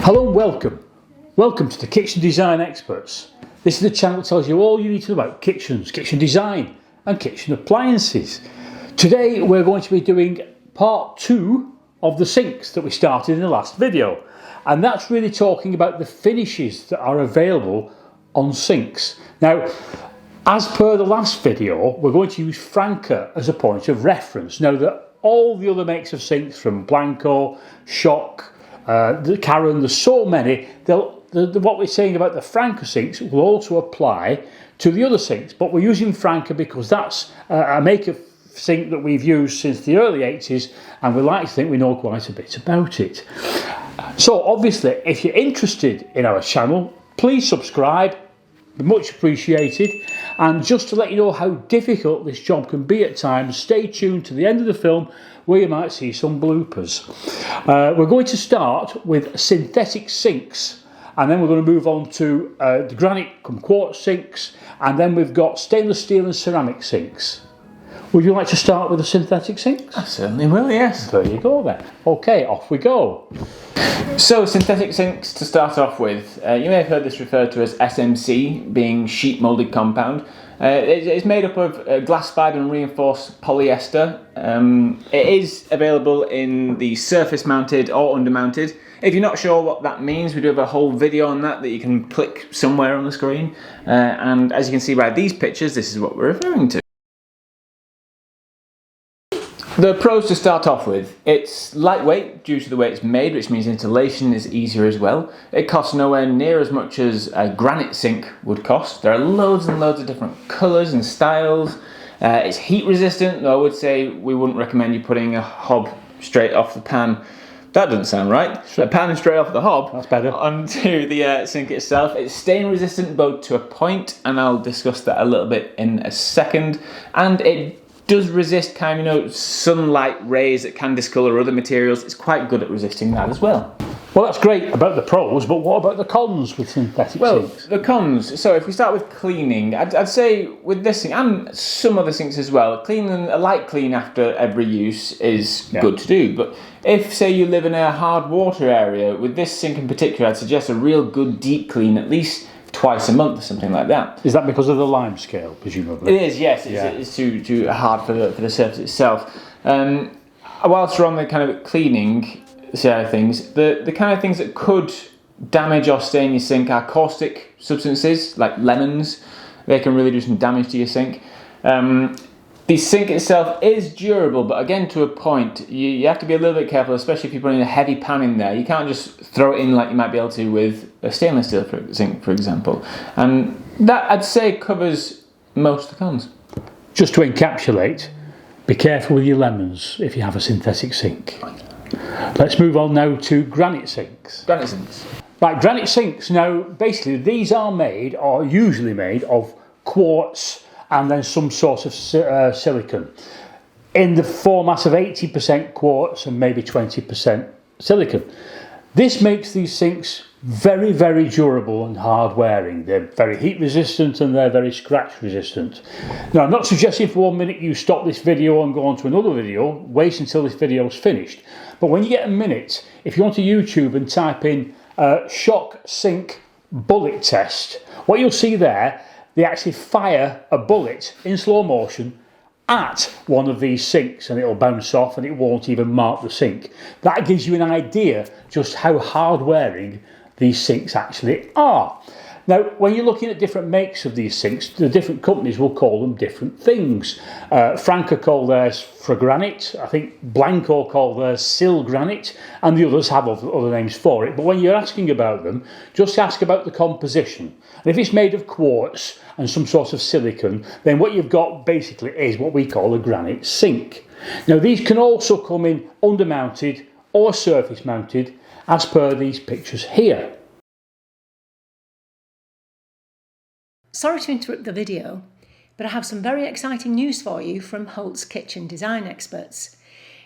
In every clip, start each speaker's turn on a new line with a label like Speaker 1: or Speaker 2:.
Speaker 1: Hello and welcome to the Kitchen Design Experts. This is the channel that tells you all you need to know about kitchens, kitchen design and kitchen appliances. Today we're going to be doing part 2 of the sinks that we started in the last video, and that's really talking about the finishes that are available on sinks. Now, as per the last video, we're going to use Franca as a point of reference. Now that all the other makes of sinks, from Blanco, Shock, the Karen, there's so many, what we're saying about the Franca sinks will also apply to the other sinks, but we're using Franca because that's a make of sink that we've used since the early 80s, and we like to think we know quite a bit about it. So obviously, if you're interested in our channel, please subscribe, much appreciated. And just to let you know how difficult this job can be at times, stay tuned to the end of the film where you might see some bloopers. We're going to start with synthetic sinks, and then we're going to move on to the granite quartz sinks, and then we've got stainless steel and ceramic sinks. Would you like to start with the synthetic sinks?
Speaker 2: I certainly will, yes.
Speaker 1: There you go then. Okay, off we go.
Speaker 2: So, synthetic sinks to start off with. You may have heard this referred to as SMC, being sheet moulded compound. It's made up of glass fibre and reinforced polyester. It is available in the surface mounted or under mounted. If you're not sure what that means, we do have a whole video on that you can click somewhere on the screen. And as you can see by these pictures, this is what we're referring to. The pros to start off with: it's lightweight due to the way it's made, which means installation is easier as well. It costs nowhere near as much as a granite sink would cost. There are loads and loads of different colours and styles. It's heat resistant, though I would say we wouldn't recommend you putting a hob straight off the pan. That doesn't sound right. A pan straight off the hob.
Speaker 1: That's better.
Speaker 2: Onto the sink itself. It's stain resistant, both to a point, and I'll discuss that a little bit in a second. And it does resist sunlight rays that can discolour other materials. It's quite good at resisting that as well.
Speaker 1: Well, that's great about the pros, but what about the cons with synthetic sinks?
Speaker 2: The cons. So if we start with cleaning, I'd say with this sink and some other sinks as well, a light clean after every use is good to do. But if, say, you live in a hard water area, with this sink in particular, I'd suggest a real good deep clean, at least twice a month or something like that.
Speaker 1: Is that because of the lime scale, presumably?
Speaker 2: It is, yes. It's too hard for the surface itself. Whilst we're on the kind of cleaning side of things, the kind of things that could damage or stain your sink are caustic substances like lemons. They can really do some damage to your sink. The sink itself is durable, but again, to a point, you have to be a little bit careful, especially if you're putting a heavy pan in there. You can't just throw it in like you might be able to with a stainless steel sink, for example. And that, I'd say, covers most of the cons.
Speaker 1: Just to encapsulate, be careful with your lemons if you have a synthetic sink. Let's move on now to granite sinks.
Speaker 2: Granite sinks.
Speaker 1: Right, granite sinks. Now, basically, these are usually made of quartz and then some sort of silicon, in the format of 80% quartz and maybe 20% silicon. This makes these sinks very, very durable and hard wearing. They're very heat resistant and they're very scratch resistant. Now, I'm not suggesting for 1 minute you stop this video and go on to another video. Wait until this video is finished. But when you get a minute, if you want to YouTube and type in shock sink bullet test, what you'll see there, they actually fire a bullet in slow motion at one of these sinks, and it'll bounce off and it won't even mark the sink. That gives you an idea just how hard wearing these sinks actually are. Now, when you're looking at different makes of these sinks, the different companies will call them different things. Franca call theirs Granite. I think Blanco call theirs Sil Granite, and the others have other names for it. But when you're asking about them, just ask about the composition. And if it's made of quartz and some sort of silicon, then what you've got basically is what we call a granite sink. Now, these can also come in under-mounted or surface-mounted, as per these pictures here.
Speaker 3: Sorry to interrupt the video, but I have some very exciting news for you from Holt's Kitchen Design Experts.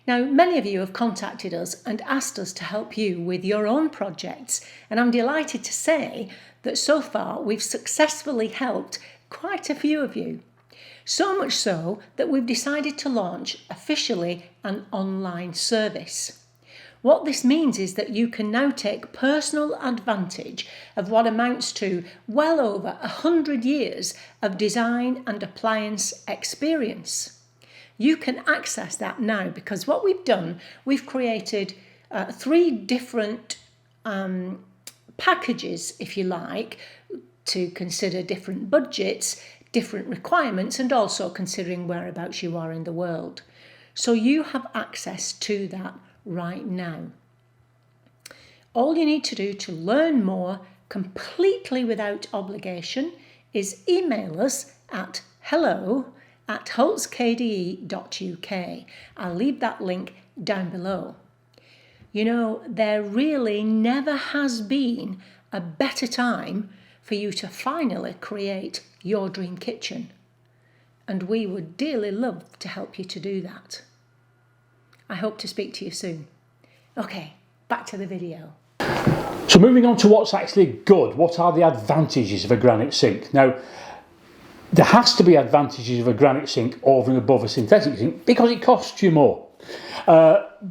Speaker 3: Now, many of you have contacted us and asked us to help you with your own projects, and I'm delighted to say that so far we've successfully helped quite a few of you. So much so that we've decided to launch officially an online service. What this means is that you can now take personal advantage of what amounts to well over 100 years of design and appliance experience. You can access that now because what we've done, we've created 3 different packages, if you like, to consider different budgets, different requirements, and also considering whereabouts you are in the world. So you have access to that right now. All you need to do to learn more completely without obligation is email us at hello@holtzkde.uk. I'll leave that link down below. You know, there really never has been a better time for you to finally create your dream kitchen. And we would dearly love to help you to do that. I hope to speak to you soon. Okay, back to the video.
Speaker 1: So moving on to what's actually good, what are the advantages of a granite sink? Now, there has to be advantages of a granite sink over and above a synthetic sink because it costs you more.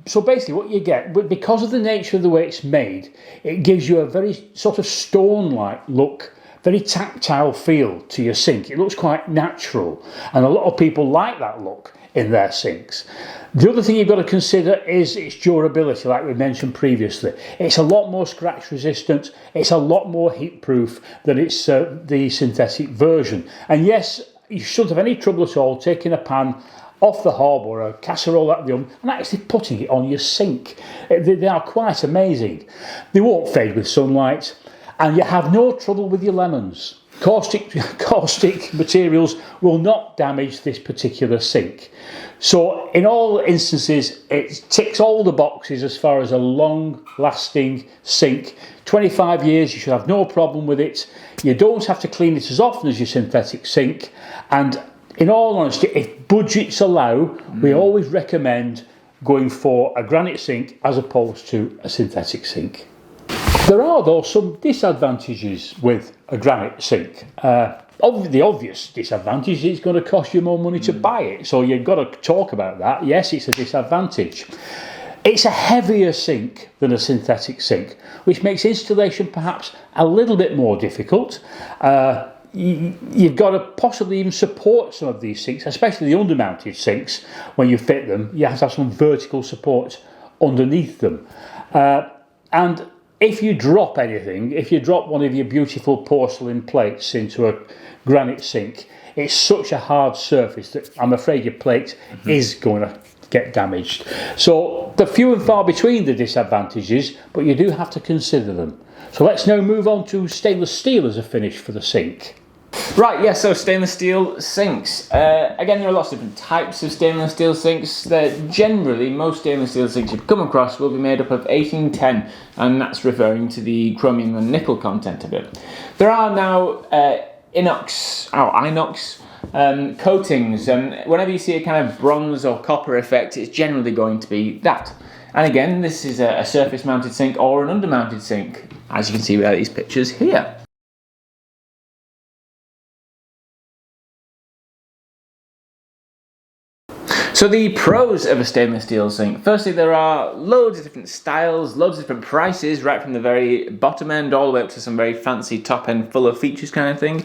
Speaker 1: So basically what you get, because of the nature of the way it's made, it gives you a very sort of stone-like look, very tactile feel to your sink. It looks quite natural, and a lot of people like that look in their sinks. The other thing you've got to consider is its durability, like we mentioned previously. It's a lot more scratch resistant, it's a lot more heat proof than it's the synthetic version. And yes, you shouldn't have any trouble at all taking a pan off the hob or a casserole out of the oven and actually putting it on your sink. They are quite amazing. They won't fade with sunlight, and you have no trouble with your lemons. Caustic materials will not damage this particular sink. So in all instances, it ticks all the boxes as far as a long-lasting sink. 25 years, you should have no problem with it. You don't have to clean it as often as your synthetic sink, and in all honesty, if budgets allow, we always recommend going for a granite sink as opposed to a synthetic sink. There are though some disadvantages with a granite sink. The obvious disadvantage is it's going to cost you more money to buy it, so you've got to talk about that. Yes, it's a disadvantage. It's a heavier sink than a synthetic sink, which makes installation perhaps a little bit more difficult. You've got to possibly even support some of these sinks, especially the undermounted sinks. When you fit them, you have to have some vertical support underneath them. And if you drop anything, if you drop one of your beautiful porcelain plates into a granite sink, it's such a hard surface that I'm afraid your plate is going to get damaged. So they're few and far between the disadvantages, but you do have to consider them. So let's now move on to stainless steel as a finish for the sink.
Speaker 2: Right, yeah, so stainless steel sinks. Again, there are lots of different types of stainless steel sinks. Generally, most stainless steel sinks you've come across will be made up of 1810, and that's referring to the chromium and nickel content of it. There are now inox coatings, and whenever you see a kind of bronze or copper effect, it's generally going to be that. And again, this is a surface mounted sink or an under-mounted sink, as you can see by these pictures here. So the pros of a stainless steel sink. Firstly, there are loads of different styles, loads of different prices, right from the very bottom end all the way up to some very fancy top end, full of features kind of thing.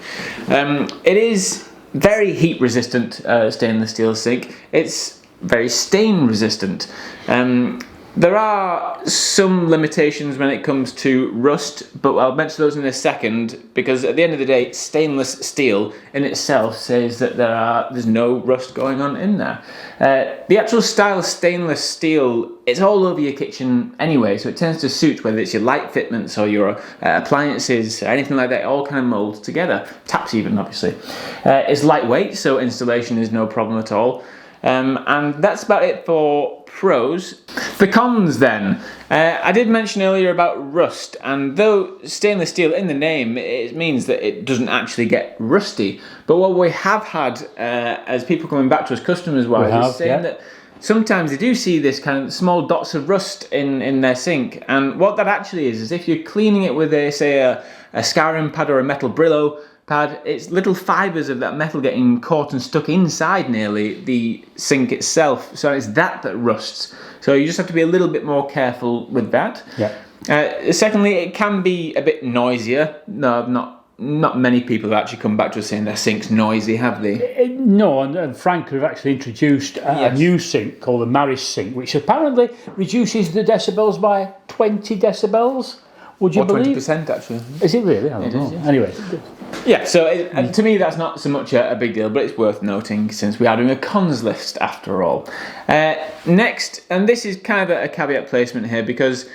Speaker 2: It is very heat resistant stainless steel sink. It's very stain resistant. There are some limitations when it comes to rust, but I'll mention those in a second, because at the end of the day, stainless steel in itself says that there's no rust going on in there. The actual style stainless steel, it's all over your kitchen anyway, so it tends to suit whether it's your light fitments or your appliances, or anything like that. It all kind of molds together. Taps even, obviously. It's lightweight, so installation is no problem at all. And that's about it for pros. The cons then. I did mention earlier about rust, and though stainless steel in the name, it means that it doesn't actually get rusty. But what we have had, as people coming back to us customers-wise, is saying that sometimes they do see this kind of small dots of rust in their sink, and what that actually is if you're cleaning it with say a scouring pad or a metal Brillo, pad, it's little fibres of that metal getting caught and stuck inside nearly the sink itself. So it's that rusts. So you just have to be a little bit more careful with that.
Speaker 1: Yeah.
Speaker 2: Secondly, it can be a bit noisier. No, not many people have actually come back to us saying their sink's noisy, have they?
Speaker 1: No, and Frank have actually introduced a new sink called the Maris sink, which apparently reduces the decibels by 20 decibels. Would you believe?
Speaker 2: 20% actually.
Speaker 1: Is it really? I don't know.
Speaker 2: yeah.
Speaker 1: Anyway.
Speaker 2: Yeah, so to me that's not so much a big deal, but it's worth noting since we are doing a cons list after all. Next, and this is kind of a caveat placement here because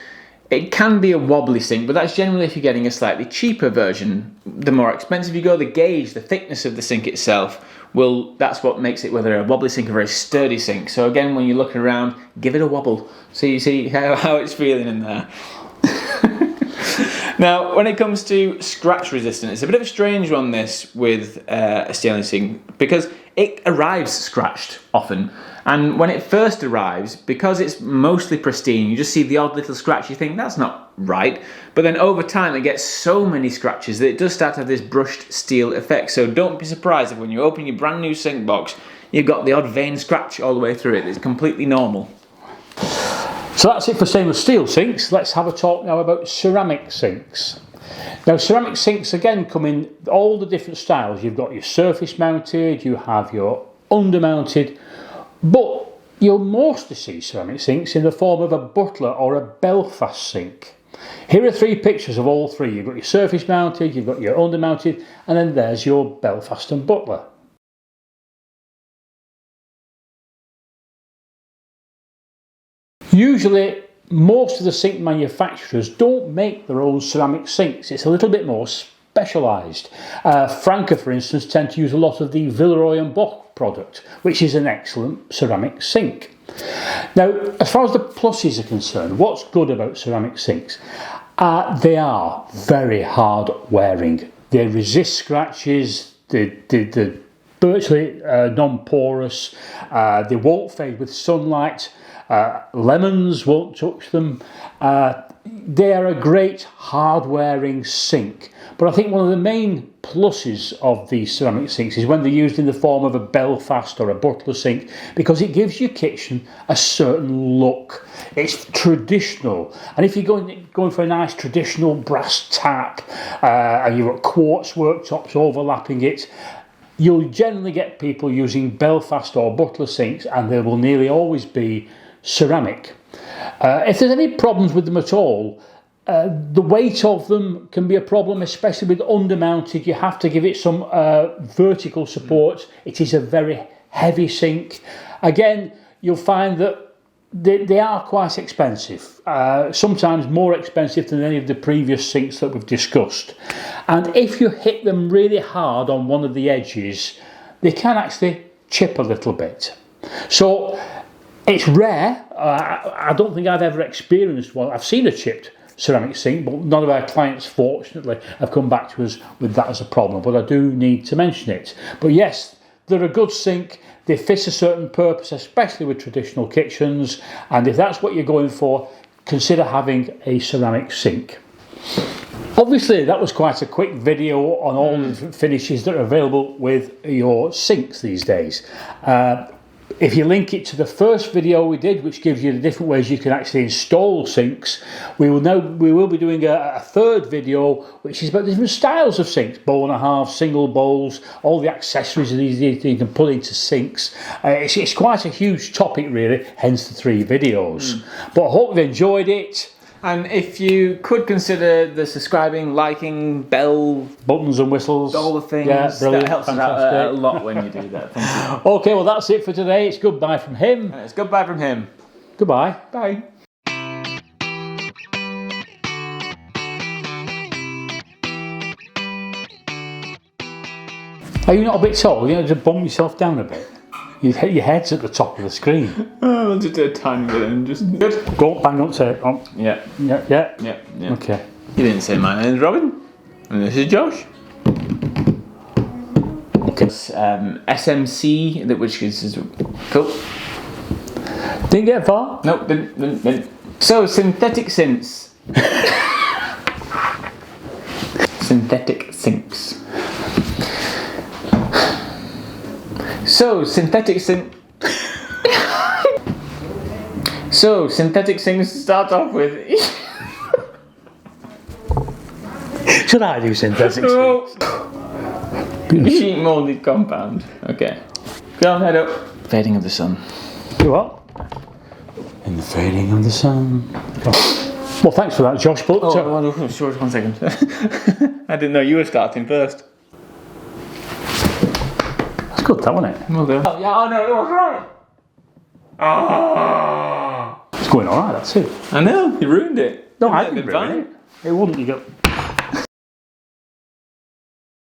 Speaker 2: it can be a wobbly sink, but that's generally if you're getting a slightly cheaper version. The more expensive you go, the gauge, the thickness of the sink itself, that's what makes it whether a wobbly sink or a very sturdy sink. So again, when you're looking around, give it a wobble so you see how it's feeling in there. Now, when it comes to scratch resistance, it's a bit of a strange one this with a stainless sink because it arrives scratched often. And when it first arrives, because it's mostly pristine, you just see the odd little scratch, you think that's not right. But then over time it gets so many scratches that it does start to have this brushed steel effect. So don't be surprised if when you open your brand new sink box, you've got the odd vein scratch all the way through it. It's completely normal.
Speaker 1: So that's it for stainless steel sinks. Let's have a talk now about ceramic sinks. Now, ceramic sinks again come in all the different styles. You've got your surface mounted, you have your under mounted, but you'll mostly see ceramic sinks in the form of a Butler or a Belfast sink. Here are 3 pictures of all 3. You've got your surface mounted, you've got your under mounted, and then there's your Belfast and Butler. Usually, most of the sink manufacturers don't make their own ceramic sinks. It's a little bit more specialised. Franke, for instance, tend to use a lot of the Villeroy & Boch product, which is an excellent ceramic sink. Now, as far as the pluses are concerned, what's good about ceramic sinks? They are very hard wearing. They resist scratches, they're virtually non-porous, they won't fade with sunlight. Lemons won't touch them. They are a great hard-wearing sink. But I think one of the main pluses of these ceramic sinks is when they're used in the form of a Belfast or a Butler sink, because it gives your kitchen a certain look. It's traditional. And if you're going for a nice traditional brass tap and you've got quartz worktops overlapping it, you'll generally get people using Belfast or Butler sinks, and they will nearly always be ceramic. If there's any problems with them at all, the weight of them can be a problem, especially with undermounted. You have to give it some vertical support. It is a very heavy sink. Again, you'll find that they are quite expensive, sometimes more expensive than any of the previous sinks that we've discussed. And if you hit them really hard on one of the edges, they can actually chip a little bit. So it's rare. I don't think I've ever experienced one. I've seen a chipped ceramic sink, but none of our clients, fortunately, have come back to us with that as a problem. But I do need to mention it. But yes, they're a good sink. They fit a certain purpose, especially with traditional kitchens. And if that's what you're going for, consider having a ceramic sink. Obviously, that was quite a quick video on all the different finishes that are available with your sinks these days. If you link it to the first video we did, which gives you the different ways you can actually install sinks, we will be doing a third video which is about different styles of sinks, bowl and a half, single bowls, all the accessories that you can put into sinks. It's quite a huge topic really, hence the 3 videos. But I hope you've enjoyed it.
Speaker 2: And if you could consider the subscribing, liking, bell,
Speaker 1: buttons and whistles,
Speaker 2: all the things,
Speaker 1: brilliant,
Speaker 2: that helps us out a lot when you do that. Thank you.
Speaker 1: Okay, well that's it for today. It's goodbye from him.
Speaker 2: And it's goodbye from him.
Speaker 1: Goodbye.
Speaker 2: Bye.
Speaker 1: Are you not a bit tall? You know, just bump yourself down a bit. Your head's at the top of the screen.
Speaker 2: I'll just do a tiny bit and just... Good.
Speaker 1: Go on, bang on to it. Oh.
Speaker 2: Yeah.
Speaker 1: Yeah. Okay.
Speaker 2: You didn't say my name's Robin. And this is Josh.
Speaker 1: Okay.
Speaker 2: SMC, which is... Cool.
Speaker 1: Didn't get far?
Speaker 2: Nope, didn't. So, synthetic sinks. Synthetic sinks. So, synthetic things to start off with.
Speaker 1: Should I do synthetic things?
Speaker 2: Sheet molded compound. Okay. Go on, head up. Fading of the sun.
Speaker 1: Do what? In the fading of the sun. Well, thanks for that, Josh. But
Speaker 2: Sure, 1 second. I didn't know you were starting first.
Speaker 1: That's good, that wasn't it?
Speaker 2: Well done. Oh, yeah, no, it was right.
Speaker 1: It's going alright, that's it.
Speaker 2: I know, you ruined it.
Speaker 1: No, I didn't ruin it. It wouldn't. You got